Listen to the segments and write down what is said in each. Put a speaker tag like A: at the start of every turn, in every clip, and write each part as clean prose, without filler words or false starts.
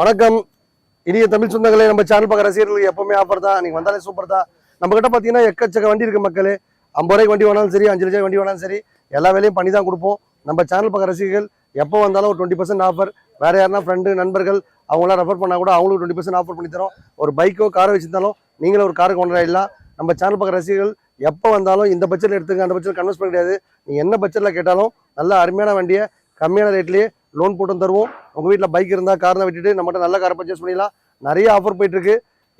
A: வணக்கம் இனிய தமிழ் சொந்தங்களே, நம்ம சேனல் பார்க்குற ரசிகர்களுக்கு எப்பவுமே ஆஃபர் தான். நீங்கள் வந்தாலே சூப்பர் தான். நம்ம கிட்ட பார்த்தீங்கன்னா எக்கச்சக்க வண்டி இருக்குது மக்களே. 50 ரூபாய்க்கு வண்டி வேணாலும் சரி, 5 லட்சம் வண்டி வேணாலும் சரி, எல்லா வேலையும் பண்ணி தான் கொடுப்போம். நம்ம சேனல் பார்க்குற ரசிகர்கள் எப்போ வந்தாலும் ஒரு 20% ஆஃபர். வேறு யாருன்னா ஃப்ரெண்டு நண்பர்கள் அவங்களாம் ரெஃபர் பண்ணால் கூட அவங்களுக்கு 20% ஆஃபர் பண்ணி தரோம். ஒரு பைக்கோ காரோ வச்சுருந்தாலும் நீங்களும் ஒரு காருக்கு கொண்டு வரலாம். நம்ம சேனல் பார்க்குற ரசிகர்கள் எப்போ வந்தாலும் இந்த பட்ஜெட்டில் எடுத்துங்க, அந்த பட்ஜெட் கன்வெர்ஸ் பண்ண கிடையாது. நீங்கள் என்ன பட்ஜெட்டில் கேட்டாலும் நல்ல அருமையான வண்டியை கம்மியான ரேட்லேயே லோன் போட்டு தருவோம். உங்கள் வீட்டில் பைக் இருந்தால் காரை விட்டுட்டு நம்மகிட்ட நல்ல காரை பர்ச்சேஸ் பண்ணிடலாம். நிறைய ஆஃபர் போயிட்டுருக்கு.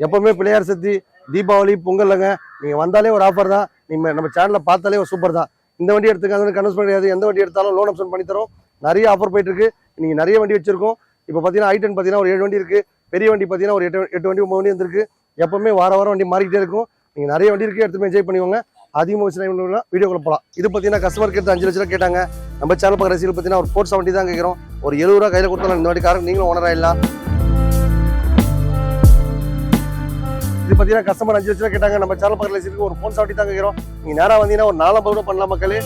A: எப்போவுமே பிள்ளையார் சக்தி, தீபாவளி, பொங்கல்ங்க, நீங்கள் வந்தாலே ஒரு ஆஃபர் தான். நீங்கள் நம்ம சேனலில் பார்த்தாலே ஒரு சூப்பர் தான். இந்த வண்டி எடுத்துக்க, அந்த கன்வெர்ஸ் பண்ண கிடையாது. எந்த வண்டி எடுத்தாலும் லோன் ஆப்ஷன் பண்ணி தரோம். நிறைய ஆஃபர் போயிட்டுருக்கு. நீங்கள் நிறைய வண்டி வச்சிருக்கோம். இப்போ பார்த்தீங்கன்னா I10 பார்த்தீங்கன்னா ஒரு 7 வண்டி இருக்குது. பெரிய வண்டி பார்த்தீங்கன்னா ஒரு 8 வண்டி 9 வண்டி வந்துருக்கு. எப்போவுமே வாரம் வண்டி மாறிக்கிட்டே இருக்கும். நீங்கள் நிறைய வண்டி இருக்குது, எடுத்து என்ஜாய் பண்ணிக்கோங்க. அதிகமாக வச்சு வீடியோக்குள்ள போகலாம். இது பார்த்தீங்கன்னா கஸ்டமர் கேட்டு 5 லட்ச ரூபா கேட்டாங்க. நம்ம சேனல் பார்க்குற ரசிகர்கள் பார்த்தீங்கன்னா ஒரு 470 தான் கேட்குறோம். ஒரு 70 ரூபா கையில் கொடுத்தாலும் இந்த வாட்டி காரங்க நீங்களும் ஓனர் ஆகிடலாம். இது பார்த்தீங்கன்னா கஸ்டமர் 5 லட்ச ரூபா கேட்டாங்க. நம்ம சேனல் பார்க்குற ரசிகர்களுக்கு ஒரு 470 தான் கேட்குறோம். நீங்கள் நேராக வந்தீங்கன்னா ஒரு 450 ரூபா பண்ணலாம் மக்களே.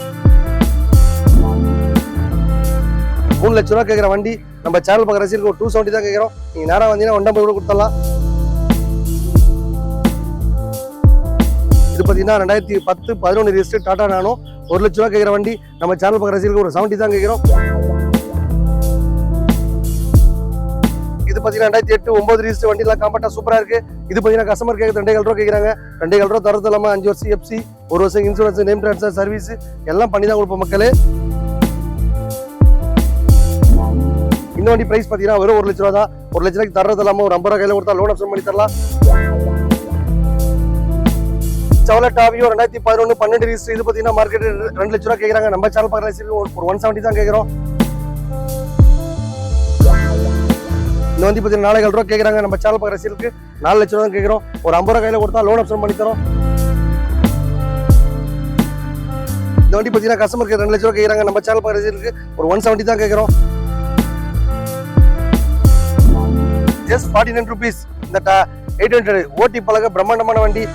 A: 3 லட்ச ரூபா கேட்குற வண்டி நம்ம சேனல் பார்க்குற ரசிகர்களுக்கு ஒரு 270 தான் கேட்குறோம். நீங்கள் நேராக வந்தீங்கன்னா 150 ரூபா கொடுத்துடலாம். இது பார்த்தீங்கன்னா 2010-11 ரிஜிஸ்டர் டாடா நானோ. 1 லட்ச ரூபா கேட்குற வண்டி நம்ம சேனல் பார்க்குற ரசிகர்களுக்கு ஒரு 70 தான் கேட்குறோம். இது பார்த்தீங்கன்னா 2008-9 ரிஜிஸ்டர் வண்டிலாம் காம்பேக்டாக சூப்பராக இருக்குது. இது பார்த்தீங்கன்னா கஸ்டமர் கேட்குறது 2,500 ரூபா கேட்குறாங்க. 2,500 ரூபா தரது இல்லாமல் 5 வருஷம் எஃப்சி, 1 வருஷம் இன்சூரன்ஸ், நேம் ட்ரான்ஸ்ஃபர் சர்வீஸ் எல்லாம் பண்ணி தான் கொடுப்போம் மக்களே. இந்த வண்டி பிரைஸ் பார்த்தீங்கன்னா வெறும் 1 லட்ச ரூபா தான். 1 லட்ச ரூபாய்க்கு தரது இல்லாமல் ஒரு 50 ரூபா கையில் கொடுத்தா லோன் ஆப்ஷன் பண்ணி தரலாம். Chevrolet Aveo 2011-12 register. இது பார்த்தீங்கன்னா மார்க்கெட் 2 லட்ச ரூபா கேட்குறாங்க. நம்ம சேனல் பார்க்குற ரசிகர்களுக்கு ஒரு 170 தான் கேட்குறோம். இந்த வண்டி பார்த்தீங்கன்னா 4,000 ரூபா கேட்குறாங்க. நம்ம சேனல் பார்க்குற ரசிகர்களுக்கு 4 லட்ச ரூபா தான் கேட்குறோம். ஒரு 50 ரூபா கையில் கொடுத்தா லோன் ஆப்ஷன் பண்ணி தரோம். இந்த வண்டி பார்த்தீங்கன்னா கஸ்டமருக்கு 2 லட்ச ரூபா கேட்குறாங்க. நம்ம சேனல் பார்க்குற ரசிகர்களுக்கு ஒரு 170 தான் கேட்குறோம். Just 49 rupees. இந்த 800 ஓட்டி பழக பிரம்மாண்டமான வண்டி.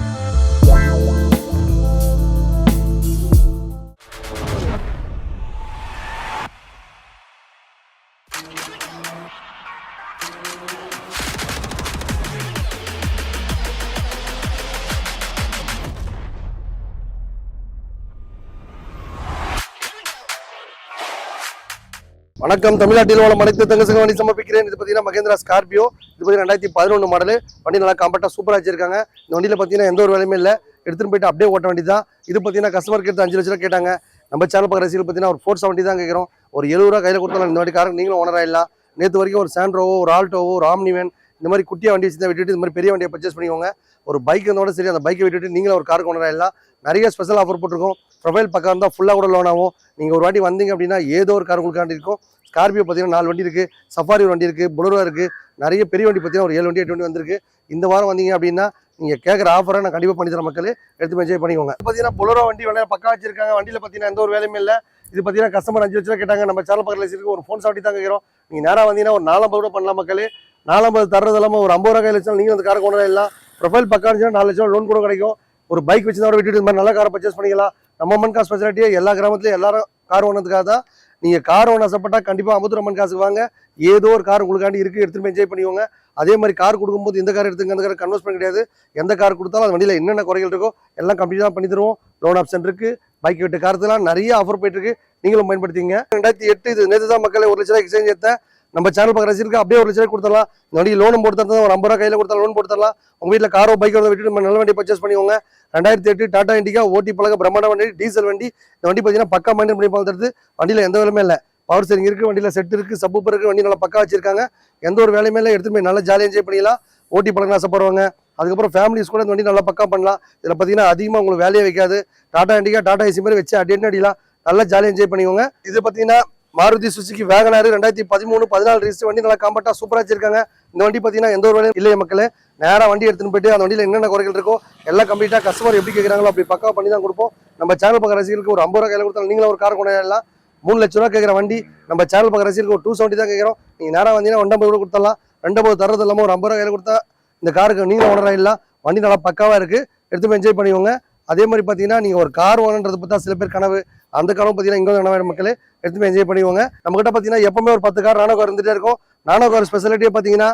A: வணக்கம், தமிழ்நாட்டில் உள்ள அனைத்து தங்கசங்க வண்டி சமர்ப்பிக்கிறேன். இது பார்த்தீங்கன்னா மகேந்திரா ஸ்கார்பியோ. இது பார்த்தீங்கன்னா 2011 மாடல் வண்டி. நல்லா காம்பேக்டாக சூப்பராக வச்சிருக்காங்க. இந்த வண்டியில் பார்த்தீங்கன்னா எந்த ஒரு வேலையுமே இல்லை, எடுத்துகிட்டு போயிட்டு அப்படியே ஓட்ட வண்டி தான். இது பார்த்தீங்கன்னா கஸ்டமர் கேட்டு 5 லட்ச ரூபா கேட்டாங்க. நம்ம சேனல் பார்க்குற ரசிகர்கள் பார்த்தீங்கன்னா ஒரு 470 தான் கேட்குறோம். ஒரு 70 ரூபா கையில் கொடுத்தாலும் இந்த வண்டி காரங்க நீங்களும் ஓனர் ஆகிடலாம். நேற்று வரைக்கும் ஒரு சாண்ட்ரோவோ, ஒரு ஆல்டோவோ, ஒரு ஆம்னிவேன் இந்த மாதிரி குட்டியாக வண்டி வச்சு விட்டுட்டு இந்த மாதிரி பெரிய வண்டியை பர்ச்சேஸ் பண்ணிக்கோங்க. ஒரு பைக் இருந்தோட சரி, அந்த பைக்கை விட்டுட்டு நீங்களும் ஒரு காருக்கு ஓனர் ஆகிடலாம். நிறைய ஸ்பெஷல் ஆஃபர் போட்டிருக்கோம். ப்ரொஃபைல் பக்கம் இருந்தால் ஃபுல்லாக கூட லோன் ஆகும். நீங்கள் ஒரு வாட்டி வந்தீங்க அப்படின்னா ஏதோ ஒரு கார் உங்களுக்காண்டி இருக்கும். ஸ்கார்பியோ பார்த்தீங்கன்னா 4 வண்டி இருக்குது. சஃபாரி ஒரு வண்டி இருக்குது. புலரோ இருக்குது. நிறைய பெரிய வண்டி பார்த்தீங்கன்னா ஒரு 7 வண்டி 8 வண்டி வந்திருக்கு. இந்த வாரம் வந்தீங்க அப்படின்னா நீங்கள் கேட்குற ஆஃபரை நான் கண்டிப்பாக பண்ணி தரேன் மக்களே. எடுத்து என்ஜாய் பண்ணிக்கோங்க. பார்த்தீங்கன்னா புலரோ வண்டி வேலை பக்கா வச்சிருக்காங்க. வண்டியில் பார்த்தீங்கன்னா எந்த ஒரு வேலையுமே இல்லை. இது பார்த்தீங்கன்னா கஸ்டமர் 5 லட்ச ரூபா கேட்டாங்க. நம்ம சேனல் பக்கத்தில் ஒரு 470 தான் கேட்குறோம். நீங்கள் நேராக வந்தீங்கன்னா ஒரு 450 ரூபா பண்ணலாம் மக்களே. 450 தரது இல்லாமல் ஒரு 50 ரூபா கையில் வச்சாலும் நீங்கள் அந்த காரை கொண்டு வரலாம். ப்ரொஃபைல் பக்கா இருந்துச்சுன்னா 4 லட்சம் லோன் கூட கிடைக்கும். ஒரு பைக் வச்சு தான் விட்டுட்டு இந்த மாதிரி நல்ல காரை பர்ச்சேஸ் பண்ணிக்கலாம். நம்ம அம்மன் காசு ஸ்பெஷாலிட்டியே எல்லா கிராமத்துலையும் எல்லாரும் கார் ஓனதுக்காக தான். நீங்கள் கார் ஓன ஆசைப்பட்டால் கண்டிப்பாக அமுத்துரம்மன் காசுக்கு வாங்க. ஏதோ ஒரு கார் உங்களுக்காண்டி இருக்குது, எடுத்துகிட்டு என்ஜாய் பண்ணிக்கோங்க. அதே மாதிரி கார் கொடுக்கும்போது இந்த கார் எடுத்துங்க, அந்த கார் கன்வெர்ஸ் பண்ண கிடையாது. எந்த கார் கொடுத்தாலும் அந்த வண்டியில் என்னென்ன குறைகள் இருக்கோ எல்லாம் கம்ப்ளீட்டாக பண்ணி தருவோம். லோன் ஆப்ஷன் இருக்குது. பைக் விட்டு காரத்துலாம் நிறைய ஆஃபர் போயிட்டுருக்கு. நீங்களும் பயன்படுத்திங்க. 2008 இது நேற்று தான் மக்களே 1 லட்ச ரூபாய் எக்ஸ்சேஞ்ச் எடுத்தேன். நம்ம சேனல் பார்க்குற ரசிகர்களுக்கு அப்படியே 1 லட்ச ரூபாய் கொடுத்துடலாம். இந்த வண்டி லோனும் போட்டு தரதான் ஒரு 50 ரூபா கையில் கொடுத்தா லோன் போட்டு தரலாம். உங்கள் வீட்டில் காரோ பைக்கோ விட்டுட்டு நம்ம நல்ல வண்டி பர்ச்சேஸ் பண்ணிக்கோங்க. 2008 டாடா இண்டிகா ஓட்டி பழக பிரம்மாண்ட வண்டி, டீசல் வண்டி. இந்த வண்டி பார்த்தீங்கன்னா பக்கா மைண்ட் பண்ணி பார்த்துறது. வண்டியில் எந்த வேலையுமே இல்லை. பவர் ஸ்டீரிங் இருக்குது, வண்டியில் செட் இருக்குது, சப்பூப்பர் இருக்குது. வண்டி நல்லா பக்கா வச்சிருக்காங்க. எந்த ஒரு வேலையுமே இல்லை, எடுத்துகிட்டு போய் நல்லா ஜாலியாக என்ஜாய் பண்ணிக்கலாம். ஓட்டி பழக ஆசைப்படுவாங்க. அதுக்கப்புறம் ஃபேமிலிஸ் கூட இந்த வண்டி நல்லா பக்கா பண்ணலாம். இதில் பார்த்தீங்கன்னா அதிகமாக உங்களுக்கு வேலையே வைக்காது. டாடா இண்டிகா, டாடா ஏசி மாதிரி வச்சு அடிக்கலாம். நல்லா ஜாலியாக என்ஜாய் பண்ணிக்கோங்க. இது பார்த்தீங்கன்னா மாருதி சுசுகி வேகனார் 2013-14 ரிஜிஸ்டர் வண்டி. நல்லா காம்பேக்டாக சூப்பராக வச்சிருக்காங்க. இந்த வண்டி பார்த்தீங்கன்னா எந்த ஒரு வேலையும் இல்லையே மக்களே. நேராக வண்டி எடுத்துன்னு போயிட்டு அந்த வண்டியில் என்னென்ன குறைகள் இருக்கோ எல்லாம் கம்ப்ளீட்டாக கஸ்டமர் எப்படி கேட்குறாங்களோ அப்படி பக்கா பண்ணி தான் கொடுப்போம். நம்ம சேனல் பார்க்குற ரசிகர்களுக்கு ஒரு 50 ரூபா கையில் கொடுத்தாலும் நீங்களும் ஒரு கார் கொண்டு வரலாம். 3 லட்ச ரூபா கேட்குற வண்டி நம்ம சேனல் பார்க்குற ரசிகர்களுக்கு ஒரு 270 தான் கேட்குறோம். நீங்கள் நேராக வந்தீங்கன்னா 150 ரூபா கொடுத்துடலாம். 250 தரது இல்லாமல் ஒரு 50 ரூபா கையில் கொடுத்தா இந்த காருக்கு நீங்களும் ஓனர் ஆகிடலாம். வண்டி நல்லா பக்காவாக இருக்குது, எடுத்து என்ஜாய் பண்ணிக்கோங்க. அதே மாதிரி பார்த்தீங்கன்னா நீங்கள் ஒரு கார் ஓனன்றது பார்த்தா சில பேர் கனவு. அந்த காரும் பார்த்தீங்கன்னா இங்கே வந்து மக்களே எடுத்து என்ஜாய் பண்ணிக்கோங்க. நம்மகிட்ட பார்த்தீங்கன்னா எப்பவுமே ஒரு 10 கார் நானோ கார் இருந்துகிட்டே இருக்கும். நானோ கார் ஸ்பெஷாலிட்டியே பார்த்தீங்கன்னா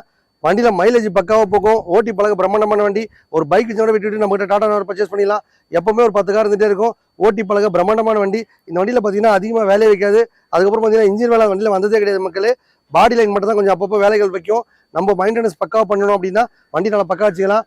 A: வண்டியில் மைலேஜ் பக்காவாக போகும், ஓட்டி பழக பிரம்மாண்டமான வண்டி. ஒரு பைக் இதோட விட்டுட்டு நம்மகிட்ட டாடா நேனோ பர்ச்சேஸ் பண்ணிடலாம். எப்பவுமே ஒரு 10 கார் இருந்துகிட்டே இருக்கும், ஓட்டி பழக பிரம்மாண்டமான வண்டி. இந்த வண்டியில் பார்த்தீங்கன்னா அதிகமாக வேலையை வைக்காது. அதுக்கப்புறம் பார்த்தீங்கன்னா இன்ஜின் வேலை வண்டியில் வந்ததே கிடையாது மக்களே. பாடி லைன் மட்டும் தான் கொஞ்சம் அப்பப்போ வேலைகள் வைக்கும். நம்ம மெயின்டெனன்ஸ் பக்காவாக பண்ணணும் அப்படின்னா வண்டி நல்லா பக்கா வச்சுக்கலாம்.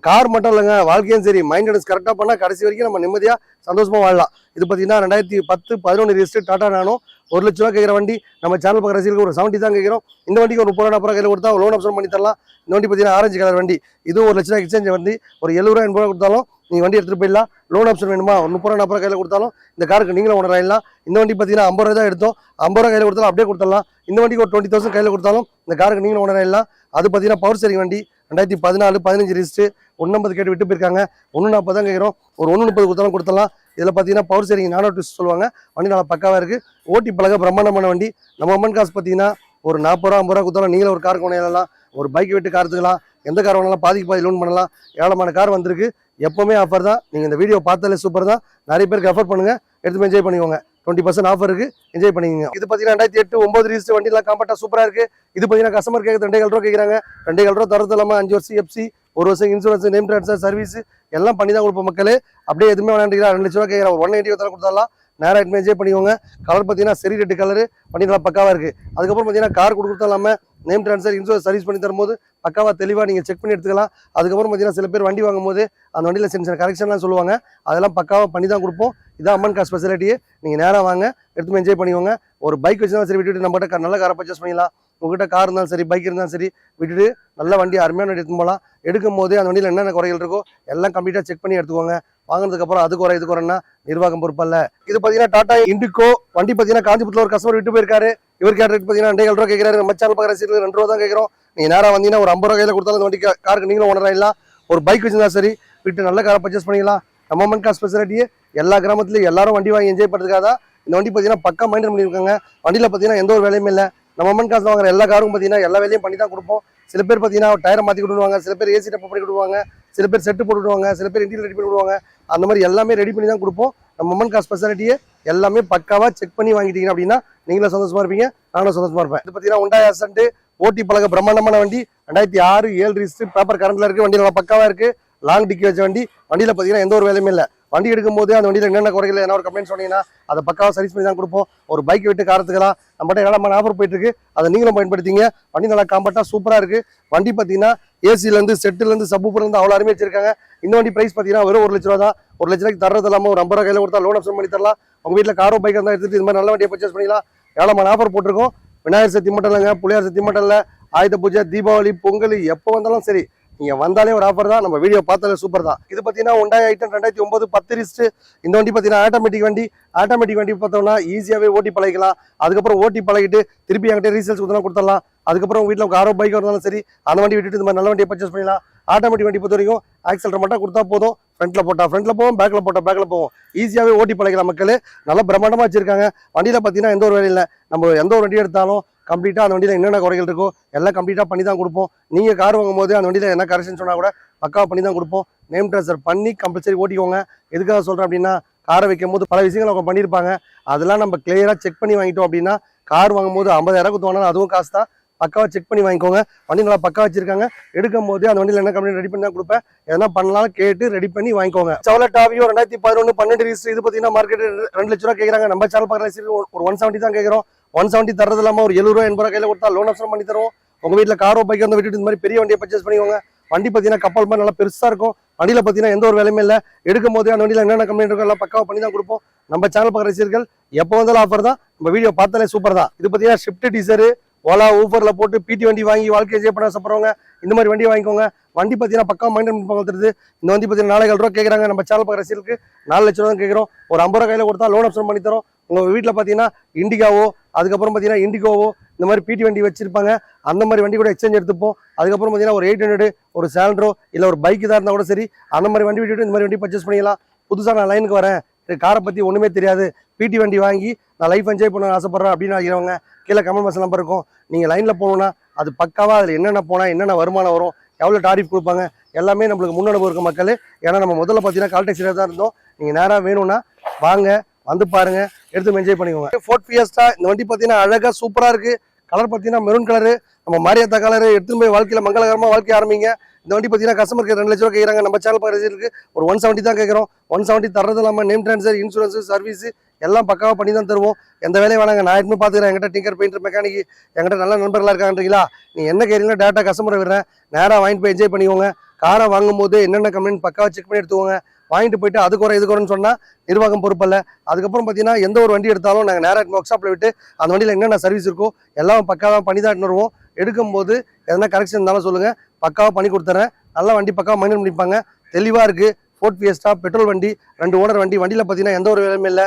A: கார் மட்டும் இல்லைங்க, வாழ்க்கையும் சரி மெயின்டெனன்ஸ் கரெக்டாக பண்ணால் கடைசி வரைக்கும் நம்ம நிம்மதியாக சந்தோஷமாக வாழலாம். இது பார்த்தீங்கன்னா 2010-11 ரிஜிஸ்டர் டாடா நானோ. 1 லட்ச ரூபா கேட்குற வண்டி. நம்ம சேனல் பார்க்குற ரசிகர்களுக்கு ஒரு 70 தான் கேட்குறோம். இந்த வண்டிக்கு ஒரு 30,000 ரூபா கையில் கொடுத்தா லோன் ஆப்ஷன் பண்ணி தரலாம். இந்த வண்டி பார்த்தீங்கன்னா ஆரஞ்சு கலர் வண்டி. இதுவும் 1 லட்ச ரூபா எக்ஸ்சேஞ்ச் வண்டி. ஒரு 70 ரூபா 80 ரூபா கொடுத்தாலும் நீங்கள் வண்டி எடுத்துகிட்டு போயிடலாம். லோன் ஆப்ஷன் வேணுமா ஒரு 30,000 ரூபா கையில் கொடுத்தாலும் இந்த காருக்கு நீங்களும் ஓனர் ஆகிடலாம். இந்த வண்டி பார்த்தீங்கன்னா 50 ரூபா தான் எடுத்தோம், 50 ரூபா கையில் கொடுத்தாலும் அப்படியே கொடுத்துடலாம். இந்த வண்டிக்கு ஒரு 20,000 கையில் கொடுத்தாலும் இந்த காருக்கு நீங்களும் ஓனர் ஆகிடலாம். அது பார்த்தீங்கன்னா பவர் ஸ்டீரிங் வண்டி. 2014-15 ரிஜிஸ்டர். 150 கேட்டு விட்டு போயிருக்காங்க. 140 தான் கேட்குறோம். ஒரு 130 கொடுத்தாலும் கொடுத்துடலாம். இதில் பார்த்தீங்கன்னா பவர் ஸ்டீரிங் நானோ ட்விஸ்ட் சொல்லுவாங்க. வண்டி நல்லா பக்காவாக இருக்குது, ஓட்டி பழக பிரம்மாண்டமான வண்டி. நம்ம அம்மன் காசு பார்த்தீங்கன்னா ஒரு 40 ரூபா 50 ரூபா கொடுத்தாலும் நீங்களும் ஒரு கார் கொண்டாடலாம். ஒரு பைக் விட்டு கார் எடுத்துக்கலாம். எந்த கார் வேணாலும் பாதி லோன் பண்ணலாம். ஏராளமான கார் வந்திருக்கு. எப்பவுமே ஆஃபர் தான். நீங்கள் இந்த வீடியோ பார்த்தாலே சூப்பர் தான். நிறைய பேருக்கு ரெஃபர் பண்ணுங்க, எடுத்து என்ஜாய் பண்ணிக்கோங்க. 20% ஆஃபர் இருக்கு, என்ஜாய் பண்ணிக்கோங்க. இது பார்த்தீங்கன்னா 2008-9 ரிஜிஸ்டர் வண்டிலாம் காம்பேக்டா சூப்பராக இருக்கு. இது பார்த்தீங்கன்னா கஸ்டமர் கேட்குறது 2,000 ரூபா கேட்குறாங்க. 2,000 ரூபா தரது இல்லாமல் 5 வருஷம் எஃப்சி, 1 வருஷம் இன்சூரன்ஸ், நேம் ட்ரான்ஸ்ஃபர் சர்வீஸ் எல்லாம் பண்ணி தான் கொடுப்போம் மக்களே. அப்படியே எதுவுமே வேணாண்டிக்கிறா 2 லட்ச ரூபா கேட்குறா. ஒரு 180 தர கொடுத்தாலாம் நேராக எடுத்து என்ஜாய் பண்ணிக்கோங்க. கலர் பார்த்தீங்கன்னா சரி ரெட்டு கலரு, வண்டி நல்லா பக்காவாக இருக்குது. அதுக்கப்புறம் பார்த்தீங்கன்னா கார் கொடுத்தா இல்லாமல் நேம் ட்ரான்ஸ்ஃபர் இன்சூரன்ஸ் சர்வீஸ் பண்ணி தரும்போது பக்காவாக தெளிவாக நீங்கள் செக் பண்ணி எடுத்துக்கலாம். அதுக்கப்புறம் பார்த்தீங்கன்னா சில பேர் வண்டி வாங்கும்போது அந்த வண்டியில் சின்ன சின்ன கரெக்ஷன்லாம் சொல்லுவாங்க, அதெல்லாம் பக்காவாக பண்ணி தான் கொடுப்போம். இதான் அம்மன் கார் ஸ்பெஷாலிட்டியே. நீங்கள் நேராக வாங்க, எடுத்து என்ஜாய் பண்ணிக்கோங்க. ஒரு பைக் வச்சுதான் சரி விட்டுட்டு நம்மகிட்ட நல்ல காரை பர்ச்சேஸ் பண்ணிடலாம். உங்ககிட்ட கார் இருந்தாலும் சரி, பைக் இருந்தாலும் சரி, விட்டுட்டு நல்ல வண்டி அருமையான வண்டி எடுத்து போகலாம். எடுக்கும் போது அந்த வண்டியில் என்னென்ன குறைகள் இருக்கோ எல்லாம் கம்ப்ளீட்டாக செக் பண்ணி எடுத்துக்கோங்க. வாங்கினதுக்கப்புறம் அது குறை இது குறைன்னா நிர்வாகம் பொறுப்பல்ல. இது பார்த்தீங்கன்னா டாடா இண்டிகோ வண்டி. பார்த்தீங்கன்னா காஞ்சிபுரத்தில் ஒரு கஸ்டமர் விட்டு போயிருக்காரு. இவருக்கு ரேட் பார்த்தீங்கன்னா 2,000 ரூபா கேட்குறாரு. நம்ம சேனல் பார்க்குற சீரில் 2 ரூபா தான் கேட்குறோம். நீங்கள் நேராக வந்தீங்கன்னா ஒரு 50 ரூபா கையில் கொடுத்தாலும் இந்த வண்டி காருக்கு நீங்களும் ஓனர் ஆகிடலாம். ஒரு பைக் வச்சுருந்தா சரி விட்டு நல்ல காரை பர்ச்சேஸ் பண்ணிக்கலாம். நம்ம அம்மன் கார் ஸ்பெஷாலிட்டியே எல்லா கிராமத்துலையும் எல்லாரும் வண்டி வாங்கி என்ஜாய் பண்ணுறதுக்காக தான் இந்த வண்டி பார்த்தீங்கன்னா பக்கா மெயின்டைன் பண்ணியிருக்காங்க. வண்டியில் பார்த்தீங்கன்னா எந்த ஒரு வேலையுமே இல்லை. நம்ம அம்மன் காசில் வாங்குற எல்லா காரும் பார்த்தீங்கன்னா எல்லா வேலையும் பண்ணி தான் கொடுப்போம். சில பேர் பார்த்தீங்கன்னா டயரை மாற்றி கொடுவாங்க, சில பேர் ஏசி டப்பை பண்ணி கொடுவாங்க, சில பேர் செட்டு போட்டு விடுவாங்க, சில பேர் இன்டீரியர் ரெடி பண்ணி விடுவாங்க. அந்த மாதிரி எல்லாமே ரெடி பண்ணி தான் கொடுப்போம். நம்ம அம்மன் கார் ஸ்பெஷாலிட்டியே எல்லாமே பக்காவாக செக் பண்ணி வாங்கிட்டீங்க அப்படின்னா நீங்களும் சந்தோஷமா இருப்பீங்க, நானும் சந்தோஷமா இருப்பேன். இது பார்த்தீங்கன்னா Hyundai Accent ஓட்டி பழக பிரம்மாண்டமான வண்டி. 2006-7 ரிஜிஸ்டர், பேப்பர் கரண்ட்ல இருக்கு. வண்டி நல்லா பக்காவாக இருக்கு. லாங் டிக்கி வச்ச வண்டி. வண்டியில் பார்த்தீங்கன்னா எந்த ஒரு வேலையுமே இல்லை. வண்டி எடுக்கும் போது அந்த வண்டியில் என்னென்ன குறைகள் என்ன ஒரு கம்ப்ளைண்ட் சொன்னீங்கன்னா அதை பக்காவாக சர்வீஸ் பண்ணி தான் கொடுப்போம். ஒரு பைக் விட்டு காரத்துக்கலாம் நம்மகிட்ட ஏராளமான ஆஃபர் போயிட்டு இருக்கு. அதை நீங்களும் பயன்படுத்திங்க. வண்டி நல்லா காம்பேக்டாக சூப்பராக இருக்கு. வண்டி பார்த்தீங்கன்னா ஏசிலேருந்து செட்டுலேருந்து சப்பூப்பர்லேருந்து அவ்வளோ அருமையாக வச்சிருக்காங்க. இந்த வண்டி பிரைஸ் பார்த்தீங்கன்னா வெறும் 1 லட்ச ரூபா தான். 1 லட்ச ரூபாய்க்கு தரது இல்லாமல் ஒரு 50 ரூபா கையில் கொடுத்தா லோன் ஆப்ஷன் பண்ணி தரலாம். உங்கள் வீட்டில் காரோ பைக் இருந்தால் எடுத்துட்டு இது மாதிரி நல்ல வண்டியை பர்ச்சேஸ் பண்ணிக்கலாம். ஏராளமான ஆஃபர் போட்டிருக்கோம். விநாயகர் சதுர்த்தி மட்டும் இல்லைங்க, புளியார் சதுர்த்தி மட்டும் இல்லை, ஆயுத பூஜை, தீபாவளி, பொங்கல் எப்போ வந்தாலும் சரி நீங்க வந்தாலே ஒரு ஆஃபர் தான். நம்ம வீடியோ பார்த்தாலே சூப்பர் தான். இது பார்த்தீங்கன்னா Hyundai i10 2009-10 ரிஜிஸ்டர். இந்த வண்டி பார்த்தீங்கன்னா ஆட்டோமேட்டிக் வண்டி. ஆட்டோமேட்டிக் வண்டி பார்த்தோம்னா ஈஸியாகவே ஓட்டி பழகிக்கலாம். அதுக்கப்புறம் ஓட்டி பழகிட்டு திருப்பி என்கிட்ட ரீசேல்ஸ் கொடுத்தலாம். அதுக்கப்புறம் வீட்டில் காரோ பைக் இருந்தாலும் சரி அந்த வண்டி விட்டுட்டு இந்த மாதிரி நல்ல வண்டியை பர்ச்சேஸ் பண்ணிடலாம். ஆட்டோமேட்டிக் வண்டி பொறுத்த வரைக்கும் ஆக்சலரேட்டர் மட்டும் கொடுத்தா போதும். ஃப்ரண்ட்ல போட்டா ஃப்ரண்ட்ல போவோம், பேக்ல போட்டா பேக்ல போவோம். ஈஸியாகவே ஓட்டி பழகிக்கலாம் மக்களே. நல்லா பிரம்மாண்டமாக வச்சிருக்காங்க. வண்டியில் பார்த்தீங்கன்னா எந்த ஒரு வேலையும் இல்லை. நம்ம எந்த ஒரு வண்டி எடுத்தாலும் கம்ப்ளீட்டாக அந்த வண்டியில் என்னென்ன குறைகள் இருக்கோ எல்லாம் கம்ப்ளீட்டாக பண்ணி தான் கொடுப்போம். நீங்கள் கார் வாங்கும் போது அந்த வண்டியில் என்ன கரெக்ஷன் சொன்னால் கூட பக்காவாக பண்ணி தான் கொடுப்போம். நேம் ட்ரான்ஸ்ஃபர் பண்ணி கம்பல்சரி ஓட்டிக்கோங்க. எதுக்காக சொல்கிறேன் அப்படின்னா காரை வைக்கும் போது பல விஷயங்கள் அவங்க பண்ணியிருப்பாங்க. அதெல்லாம் நம்ம கிளியராக செக் பண்ணி வாங்கிட்டோம் அப்படின்னா கார் வாங்கும் போது 50,000 கொடுத்தோம்னா அதுவும் காசு தான். பக்காவாக செக் பண்ணி வாங்கிக்கோங்க. வண்டி நல்லா பக்கா வச்சிருக்காங்க. எடுக்கும் போது அந்த வண்டியில் என்ன கம்பெனி ரெடி பண்ணி தான் கொடுப்பேன். எதனா பண்ணலாம் கேட்டு ரெடி பண்ணி வாங்கிக்கோங்க. Chevrolet Aveo 2011-12 register. இது பார்த்தீங்கன்னா மார்க்கெட் 2 லட்ச ரூபா கேட்குறாங்க. நம்ம சேனல் பார்க்குற ஒரு 170 தான் கேட்குறோம். 170 தரது இல்லாமல் ஒரு 70 ரூபா 80 ரூபா கையில் கொடுத்தா லோன் ஆப்ஷன் பண்ணி தருவோம். உங்கள் வீட்டில் காரோ பைக் வந்து விட்டுட்டு இந்த மாதிரி பெரிய வண்டியை பர்ச்சேஸ் பண்ணிக்கோங்க. வண்டி பார்த்தீங்கன்னா கப்பல் மாதிரி நல்லா பெருசாக இருக்கும். வண்டியில் பார்த்தீங்கன்னா எந்த ஒரு வேலையுமே இல்லை. எடுக்கும் போது அந்த வண்டியில் என்னென்ன கம்பெனி இருக்கோ எல்லாம் பக்காவாக பண்ணி தான் கொடுப்போம். நம்ம சேனல் பார்க்குற ரசிகர்கள் எப்போ வந்தாலும் ஆஃபர் தான். நம்ம வீடியோ பார்த்தாலே சூப்பர் தான். இது பார்த்தீங்கன்னா ஷிஃப்ட் டீசரு ஓலா ஊஃபரில் போட்டு பிடி வண்டி வாங்கி வாழ்க்கை என்ஜாய் பண்ண சாப்பிட்றவங்க இந்த மாதிரி வண்டி வாங்கிக்கோங்க. வண்டி பார்த்தீங்கன்னா பக்கா மெயின்டைன் பண்ணுறது. இந்த வண்டி பார்த்தீங்கன்னா 4,000 ரூபா கேட்குறாங்க. நம்ம சேனல் பார்க்குற ரசிகர்களுக்கு 4 லட்ச ரூபா தான் கேட்குறோம். ஒரு 50 ரூபா கையில் கொடுத்தா லோன் ஆப்ஷன் பண்ணி தரோம். உங்கள் வீட்டில் பார்த்தீங்கன்னா இண்டிகாவோ அதுக்கப்புறம் பார்த்தீங்கன்னா இண்டிகோவோ இந்த மாதிரி பிடி வண்டி வச்சிருப்பாங்க. அந்த மாதிரி வண்டி கூட எக்ஸ்சேஞ்ச் எடுத்துப்போம். அதுக்கப்புறம் பார்த்தீங்கன்னா ஒரு 800 ஒரு சால்ட்ரோ இல்லை ஒரு பைக் தான் இருந்தால் கூட சரி அந்த மாதிரி வண்டி விட்டுட்டு இந்த மாதிரி வண்டி பர்ச்சேஸ் பண்ணிக்கலாம். புதுசாக நான் லைனுக்கு வரேன், காரை பற்றி ஒன்றுமே தெரியாது, பிடி வண்டி வாங்கி நான் லைஃப் என்ஜாய் பண்ண ஆசைப்பட்றேன் அப்படின்னு ஆகிறவங்க கீழே கமெண்ட் பாக்ஸ் நம்பர் இருக்கும். நீங்கள் லைனில் போகணுன்னா அது பக்காவாக அதில் என்னென்ன போனால் என்னென்ன வருமானம் வரும், எவ்வளோ டாரிஃப் கொடுப்பாங்க எல்லாமே நம்மளுக்கு முன்னனுபவம் இருக்க மக்கள். ஏன்னா நம்ம முதல்ல பார்த்தீங்கன்னா கால் டாக்ஸியில் தான் இருந்தோம். நீங்கள் நேராக வேணும்னா வாங்க, வந்து பாருங்க, எடுத்து என்ஜாய் பண்ணிக்கோங்க. ஃபோர்ட் ஃபியஸ்டா இந்த வண்டி பார்த்தீங்கன்னா அழகா சூப்பராக இருக்கு. கலர் பார்த்தீங்கன்னா மெரூன் கலரு, நம்ம மாரியாத்தா கலரு. எடுத்துன்னு போய் வாழ்க்கையில் மங்களகரமாக வாழ்க்கை ஆரம்பிங்க. இந்த வண்டி பார்த்தீங்கன்னா கஸ்டமருக்கு 2 லட்ச ரூபா கேட்குறாங்க. நம்ம சேனல் பார்க்குறதுக்கு ஒரு 170 தான் கேட்குறோம். 170 தர்றது இல்லாமல் நேம் ட்ரான்ஸ்ஃபர், இன்சூரன்ஸ், சர்வீஸ் எல்லாம் பக்காவாக பண்ணி தான் தருவோம். எந்த வேலையும் வேணாங்க, நான் எதுவுமே பார்த்துக்கிறேன். என்கிட்ட டிங்கர், பெயிண்டர், மெக்கானிக் என்கிட்ட நல்ல நண்பர்களாக இருக்காங்கன்றீங்களா? நீ என்ன கேட்குறீங்களோ டேட்டா கஸ்டமரை விடுறேன், நேராக வாங்கிட்டு போய் என்ஜாய் பண்ணிக்கோங்க. காரை வாங்கும் போது என்னென்ன கம்ப்ளைண்ட் பக்காவாக செக் பண்ணி எடுத்துக்கோங்க. வாங்கிட்டு போயிட்டு அது குறை இது குறைன்னு சொன்னால் நிர்வாகம் பொறுப்பல்ல. அதுக்கப்புறம் பார்த்தீங்கன்னா எந்த ஒரு வண்டி எடுத்தாலும் நாங்கள் நேராக ஒர்க் ஷாப்பில் விட்டு அந்த வண்டியில் என்னென்ன சர்வீஸ் இருக்கோ எல்லாம் பக்காவாக பண்ணி தான் எடுத்துன்னு வருவோம். எடுக்கும்போது எதனா கரெக்ஷன் இருந்தாலும் சொல்லுங்கள், பக்காவாக பண்ணி கொடுத்துறேன். நல்லா வண்டி பக்காவாக மைண்ட் பண்ணிப்பாங்க. தெளிவாக இருக்குது. ஃபோர்ட் ஃபியஸ்டா பெட்ரோல் வண்டி, 2 ஓனர் வண்டி. வண்டியில் பார்த்தீங்கன்னா எந்த ஒரு வேலையுமே இல்லை.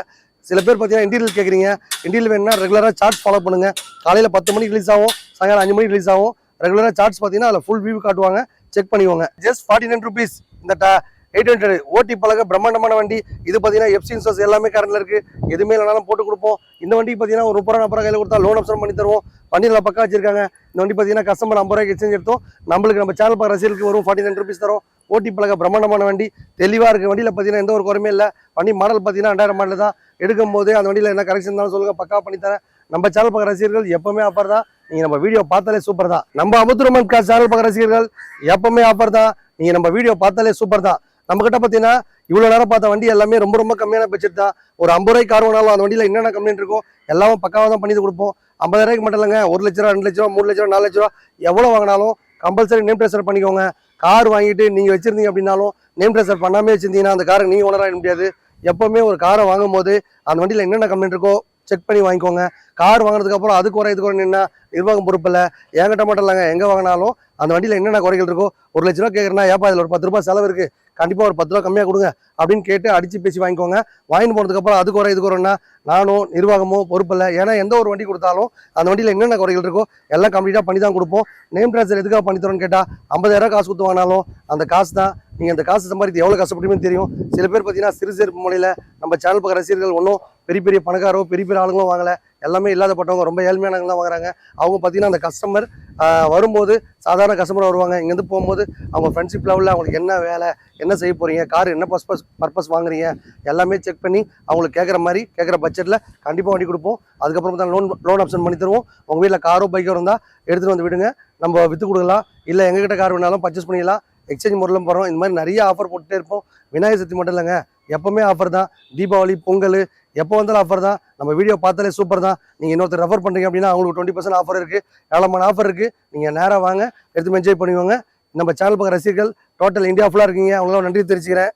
A: சில பேர் பார்த்தீங்கன்னா இன்டீரியல் கேட்குறீங்க. இன்டீரியல் வேணும்னா ரெகுலராக சார்ட் ஃபாலோ பண்ணுங்கள். காலையில் 10 மணிக்கு ரிலீஸ் ஆகும், சாயங்காலம் 5 மணிக்கு ரிலீஸ் ஆகும். ரெகுலராக சார்ட்ஸ் பார்த்தீங்கன்னா அதில் ஃபுல் வியூ காட்டுவாங்க, செக் பண்ணிக்கோங்க. Just 49 rupees. இந்த 800 ஓட்டி பழக பிரம்மாண்டமான வண்டி. இது பார்த்தீங்கன்னா எஃப்சி இன்சூரன்ஸ் எல்லாமே கரண்ட்ல இருக்கு. எதுவுமே இல்லைனாலும் போட்டு கொடுப்போம். இந்த வண்டி பார்த்தீங்கன்னா ஒரு 30 40 கையில் கொடுத்தா லோன் ஆப்ஷன் பண்ணி தருவோம். வண்டி நல்லா பக்கா வச்சிருக்காங்க. இந்த வண்டி பார்த்தீங்கன்னா கஸ்டமர் 50 ரூபாய்க்கு எக்ஸ்சேஞ்ச் எடுத்தோம். நம்மளுக்கு நம்ம சேனல் பார்க்குற ரசிகர்களுக்கு வரும் 49 rupees தரும். ஓட்டி பழக பிரம்மாண்டமான வண்டி, தெளிவாக இருக்குது. வண்டியில் பார்த்தீங்கன்னா எந்த ஒரு குறையுமே இல்லை. வண்டி மாடல் பார்த்தீங்கன்னா 2000 மாடல் தான். எடுக்கும் போது அந்த வண்டியில் என்ன கரெக்ஷன் இருந்தாலும் சொல்லுங்கள், பக்கா பண்ணித்தரேன். நம்ம சேனல் பார்க்குற ரசிகர்கள் எப்பவுமே ஆஃபர் தான். நீங்கள் நம்ம வீடியோ பார்த்தாலே சூப்பர் தான். நம்ம அமுத்துரமன் கார் சேனல் பார்க்குற ரசிகர்கள் எப்பவுமே ஆஃபர் தான். நீங்கள் நம்ம வீடியோ பார்த்தாலே சூப்பர் தான். நம்மகிட்ட பார்த்தீங்கன்னா இவ்வளோ நேரம் பார்த்த வண்டி எல்லாமே ரொம்ப ரொம்ப கம்மியான பட்ஜெட் தான். ஒரு 50 ரூபாய்க்கு கார் வாங்கினாலும் அந்த வண்டியில் என்னென்ன கம்ப்ளைண்ட் இருக்கோ எல்லாமே பக்காவாக தான் பண்ணி கொடுப்போம். 50 ரூபாய்க்கு மட்டும் இல்லைங்க, 1 லட்ச ரூபா, 2 லட்ச ரூபா, 3 லட்ச ரூபா, 4 லட்ச ரூபா எவ்வளோ வாங்கினாலும் கம்பல்சரி நேம் ட்ரான்ஸ்ஃபர் பண்ணிக்கோங்க. கார் வாங்கிட்டு நீங்கள் வச்சிருந்தீங்க அப்படின்னாலும் நேம் ட்ரான்ஸ்ஃபர் பண்ணாமே வச்சிருந்தீங்கன்னா அந்த காரை நீங்கள் ஓனராக முடியாது. எப்பவுமே ஒரு காரை வாங்கும் போது அந்த வண்டியில் என்னென்ன கம்ப்ளைண்ட் இருக்கோ செக் பண்ணி வாங்கிக்கோங்க. கார் வாங்கினதுக்கு அப்புறம் அது குறை இது குறை நின்னா நிர்வாகம் பொறுப்பு இல்லை. என்கிட்ட மட்டும் இல்லைங்க, எங்கே வாங்கினாலும் அந்த வண்டியில் என்னென்ன குறைகள் இருக்கோ 1 லட்ச ரூபா கேட்குறேன்னா, ஏப்பா இதில் ஒரு 10 ரூபாய் செலவு இருக்குது, கண்டிப்பாக ஒரு 10 ரூபா கம்மியாக கொடுங்க அப்படின்னு கேட்டு அடித்து பேசி வாங்கிக்கோங்க. வாங்கிட்டு போனதுக்கப்புறம் அது குறை இது குறைன்னா நானும் நிர்வாகமோ பொறுப்பில்லை. ஏன்னா எந்த ஒரு வண்டி கொடுத்தாலும் அந்த வண்டியில் என்னென்ன குறைகள் இருக்கோ எல்லாம் கம்ப்ளீட்டாக பண்ணி தான் கொடுப்போம். நேம் ட்ரான்ஸ்ஃபர் எதுக்காக பண்ணி தரோன்னு கேட்டால் 50,000 காசு கொடுத்து வாங்கினாலும் அந்த காசு தான் நீங்கள் அந்த காசு சம்பாதித்து எவ்வளோ கஷ்டப்பட்டுமே தெரியும். சில பேர் பார்த்தீங்கன்னா சிறு சிறு முறையில் நம்ம சேனல் பார்க்குற ரசிகர்கள் ஒன்றும் பெரிய பெரிய பணக்காரோ பெரிய பெரிய ஆளுங்களும் வாங்கலை, எல்லாமே இல்லாதப்பட்டவங்க ரொம்ப ஏழ்மையானவங்களாம் வாங்குறாங்க. அவங்க பார்த்தீங்கன்னா அந்த கஸ்டமர் வரும்போது சாதாரண கஸ்டமர் வருவாங்க. இங்கேருந்து போகும்போது அவங்க ஃப்ரெண்ட்ஷிப் லெவலில் அவங்களுக்கு என்ன வேலை, என்ன செய்ய போகிறீங்க, கார் என்ன பர்பஸ் வாங்குறீங்க எல்லாமே செக் பண்ணி அவங்களுக்கு கேட்குற மாதிரி கேட்குற பட்ஜெட்டில் கண்டிப்பாக வண்டி கொடுப்போம். அதுக்கப்புறம் தான் லோன் ஆப்ஷன் பண்ணி தருவோம். உங்கள் வீட்டில் காரோ பைக்கோ இருந்தால் எடுத்துகிட்டு வந்து விடுங்க, நம்ம விற்று கொடுக்கலாம். இல்லை எங்ககிட்ட கார் வேணாலும் பர்ச்சேஸ் பண்ணிக்கலாம். எக்ஸ்சேஞ்ச் முறையிலும் போகிறோம். இந்த மாதிரி நிறைய ஆஃபர் போட்டுகிட்டே இருப்போம். விநாயகர் சதுர்த்தி மட்டும் இல்லைங்க, எப்போவுமே ஆஃபர் தான். தீபாவளி, பொங்கல் எப்போ வந்தாலும் ஆஃபர் தான். நம்ம வீடியோ பார்த்தாலே சூப்பர் தான். நீங்கள் இன்னொருத்தர் ரெஃபர் பண்ணுறீங்க அப்படின்னா அவங்களுக்கு 20% ஆஃபர் இருக்குது, ஏராளமான ஆஃபர் இருக்குது. நீங்கள் நேராக வாங்க, எடுத்து என்ஜாய் பண்ணுவாங்க. நம்ம சேனல் பார்க்குற ரசிகர்கள் டோட்டல் இந்தியா ஃபுல்லாக இருக்கீங்க, அவங்களாம் நன்றி தெரிவிச்சுக்கிறேன்.